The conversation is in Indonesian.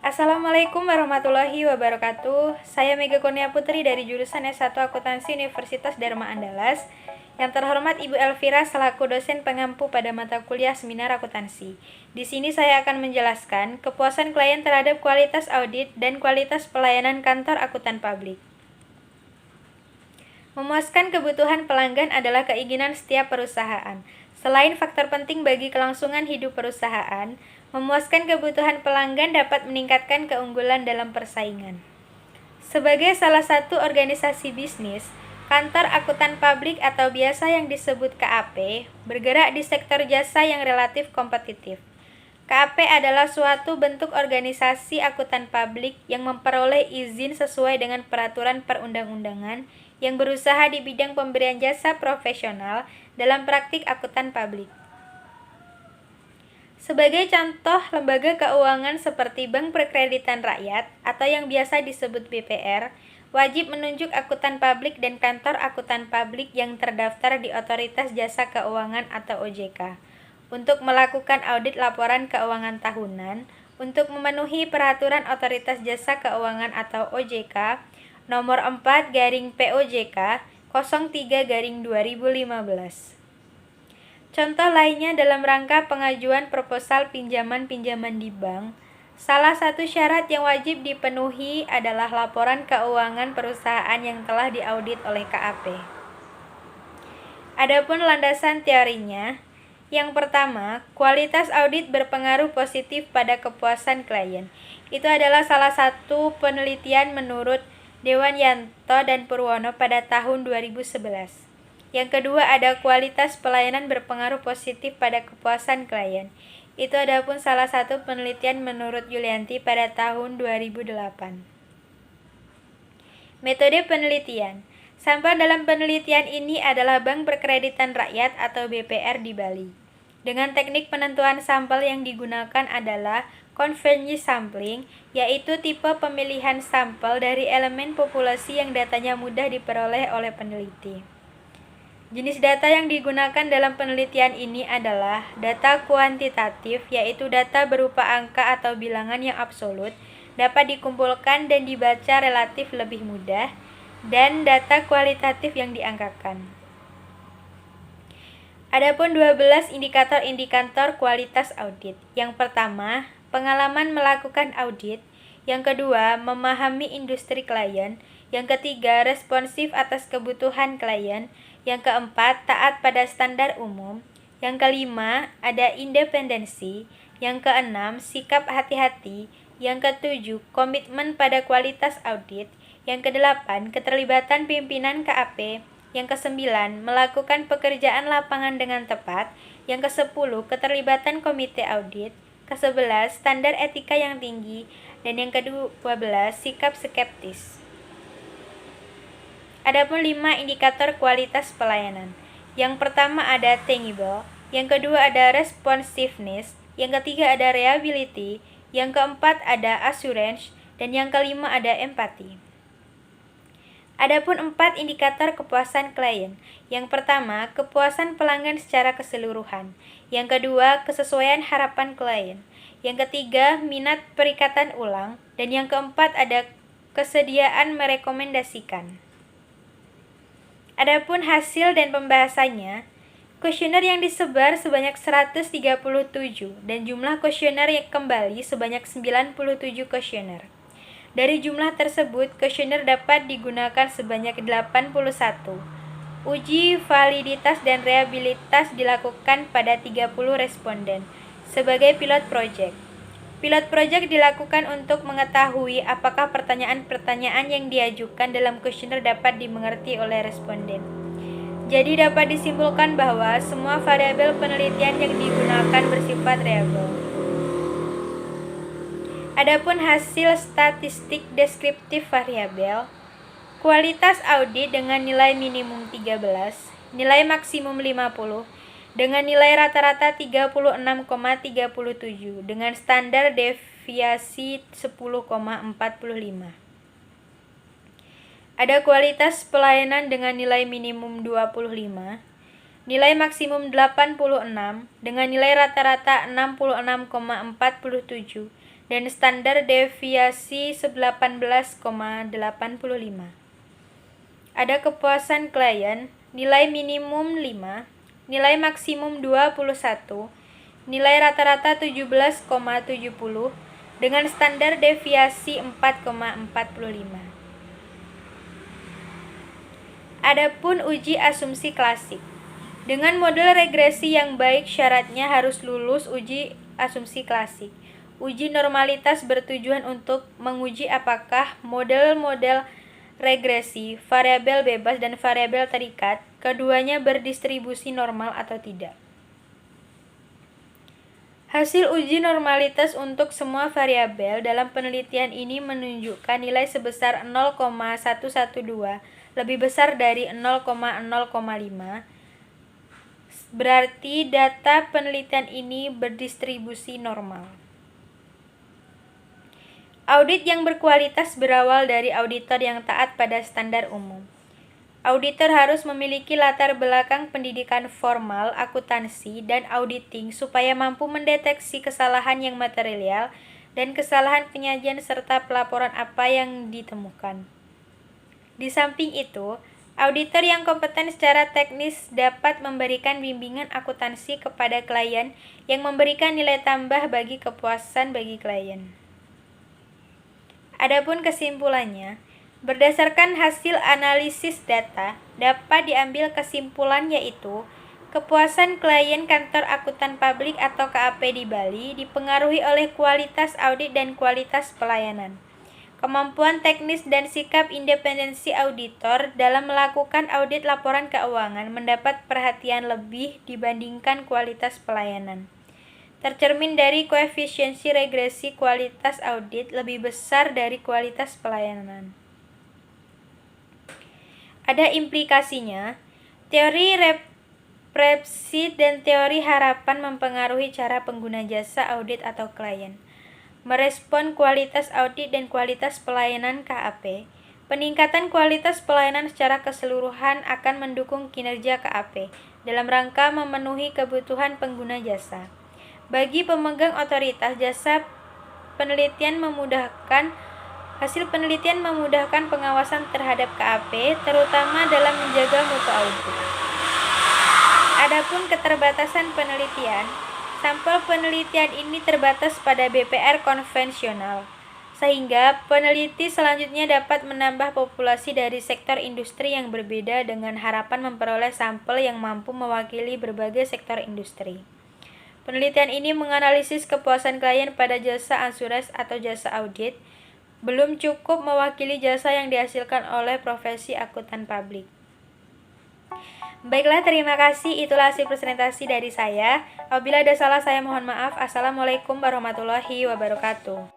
Assalamualaikum warahmatullahi wabarakatuh. Saya Mega Kurnia Putri dari jurusan S1 Akuntansi Universitas Dharma Andalas. Yang terhormat Ibu Elvira selaku dosen pengampu pada mata kuliah Seminar Akuntansi. Di sini saya akan menjelaskan kepuasan klien terhadap kualitas audit dan kualitas pelayanan kantor akuntan publik. Memuaskan kebutuhan pelanggan adalah keinginan setiap perusahaan. Selain faktor penting bagi kelangsungan hidup perusahaan, memuaskan kebutuhan pelanggan dapat meningkatkan keunggulan dalam persaingan. Sebagai salah satu organisasi bisnis, kantor akuntan publik atau biasa yang disebut KAP bergerak di sektor jasa yang relatif kompetitif. KAP adalah suatu bentuk organisasi akuntan publik yang memperoleh izin sesuai dengan peraturan perundang-undangan yang berusaha di bidang pemberian jasa profesional dalam praktik akuntan publik. Sebagai contoh, lembaga keuangan seperti Bank Perkreditan Rakyat atau yang biasa disebut BPR wajib menunjuk akuntan publik dan kantor akuntan publik yang terdaftar di Otoritas Jasa Keuangan atau OJK untuk melakukan audit laporan keuangan tahunan untuk memenuhi peraturan Otoritas Jasa Keuangan atau OJK nomor 4/POJK 03/2015. Contoh lainnya dalam rangka pengajuan proposal pinjaman-pinjaman di bank, salah satu syarat yang wajib dipenuhi adalah laporan keuangan perusahaan yang telah diaudit oleh KAP. Adapun landasan teorinya, yang pertama, kualitas audit berpengaruh positif pada kepuasan klien. Itu adalah salah satu penelitian menurut Dewan Yanto dan Purwono pada tahun 2011. Yang kedua, ada kualitas pelayanan berpengaruh positif pada kepuasan klien. Itu adapun salah satu penelitian menurut Yulianti pada tahun 2008. Metode penelitian. Sampel dalam penelitian ini adalah Bank Perkreditan Rakyat atau BPR di Bali. Dengan teknik penentuan sampel yang digunakan adalah convergence sampling, yaitu tipe pemilihan sampel dari elemen populasi yang datanya mudah diperoleh oleh peneliti. Jenis data yang digunakan dalam penelitian ini adalah data kuantitatif, yaitu data berupa angka atau bilangan yang absolut, dapat dikumpulkan dan dibaca relatif lebih mudah, dan data kualitatif yang diangkakan. Adapun 12 indikator-indikator kualitas audit. Yang pertama, pengalaman melakukan audit. Yang kedua, memahami industri klien. Yang ketiga, responsif atas kebutuhan klien. Yang keempat, taat pada standar umum. Yang kelima, ada independensi. Yang keenam, sikap hati-hati. Yang ketujuh, komitmen pada kualitas audit. Yang kedelapan, keterlibatan pimpinan KAP. Yang kesembilan, melakukan pekerjaan lapangan dengan tepat. Yang kesepuluh, keterlibatan komite audit. Kesebelas, standar etika yang tinggi. Dan yang ke-12, sikap skeptis. Adapun 5 indikator kualitas pelayanan. Yang pertama ada tangible, yang kedua ada responsiveness, yang ketiga ada reliability, yang keempat ada assurance, dan yang kelima ada empathy. Adapun 4 indikator kepuasan klien. Yang pertama, kepuasan pelanggan secara keseluruhan. Yang kedua, kesesuaian harapan klien. Yang ketiga, minat perikatan ulang. Dan yang keempat ada kesediaan merekomendasikan. Adapun hasil dan pembahasannya, kuesioner yang disebar sebanyak 137 dan jumlah kuesioner yang kembali sebanyak 97 kuesioner. Dari jumlah tersebut, kuesioner dapat digunakan sebanyak 81. Uji validitas dan reliabilitas dilakukan pada 30 responden sebagai pilot project. Pilot project dilakukan untuk mengetahui apakah pertanyaan-pertanyaan yang diajukan dalam kuesioner dapat dimengerti oleh responden. Jadi dapat disimpulkan bahwa semua variabel penelitian yang digunakan bersifat reliable. Adapun hasil statistik deskriptif variabel, kualitas audit dengan nilai minimum 13, nilai maksimum 50, dengan nilai rata-rata 36,37 dengan standar deviasi 10,45. Ada kualitas pelayanan dengan nilai minimum 25, nilai maksimum 86 dengan nilai rata-rata 66,47 dan standar deviasi 18,85. Ada kepuasan klien, nilai minimum 5, nilai maksimum 21, nilai rata-rata 17,70 dengan standar deviasi 4,45. Adapun uji asumsi klasik. Dengan model regresi yang baik syaratnya harus lulus uji asumsi klasik. Uji normalitas bertujuan untuk menguji apakah model-model regresi, variabel bebas dan variabel terikat, keduanya berdistribusi normal atau tidak. Hasil uji normalitas untuk semua variabel dalam penelitian ini menunjukkan nilai sebesar 0,112 lebih besar dari 0,0,5. Berarti data penelitian ini berdistribusi normal. Audit yang berkualitas berawal dari auditor yang taat pada standar umum. Auditor harus memiliki latar belakang pendidikan formal, akuntansi, dan auditing supaya mampu mendeteksi kesalahan yang material dan kesalahan penyajian serta pelaporan apa yang ditemukan. Di samping itu, auditor yang kompeten secara teknis dapat memberikan bimbingan akuntansi kepada klien yang memberikan nilai tambah bagi kepuasan bagi klien. Adapun kesimpulannya, berdasarkan hasil analisis data, dapat diambil kesimpulan yaitu kepuasan klien kantor akuntan publik atau KAP di Bali dipengaruhi oleh kualitas audit dan kualitas pelayanan. Kemampuan teknis dan sikap independensi auditor dalam melakukan audit laporan keuangan mendapat perhatian lebih dibandingkan kualitas pelayanan. Tercermin dari koefisiensi regresi kualitas audit lebih besar dari kualitas pelayanan. Ada implikasinya, teori represi dan teori harapan mempengaruhi cara pengguna jasa audit atau klien. Merespon kualitas audit dan kualitas pelayanan KAP. Peningkatan kualitas pelayanan secara keseluruhan akan mendukung kinerja KAP dalam rangka memenuhi kebutuhan pengguna jasa. Bagi pemegang otoritas jasa penelitian hasil penelitian memudahkan pengawasan terhadap KAP, terutama dalam menjaga mutu audit. Adapun keterbatasan penelitian, sampel penelitian ini terbatas pada BPR konvensional, sehingga peneliti selanjutnya dapat menambah populasi dari sektor industri yang berbeda dengan harapan memperoleh sampel yang mampu mewakili berbagai sektor industri. Penelitian ini menganalisis kepuasan klien pada jasa ansuransi atau jasa audit, belum cukup mewakili jasa yang dihasilkan oleh profesi akuntan publik. Baiklah, terima kasih. Itulah hasil presentasi dari saya. Apabila ada salah, saya mohon maaf. Assalamualaikum warahmatullahi wabarakatuh.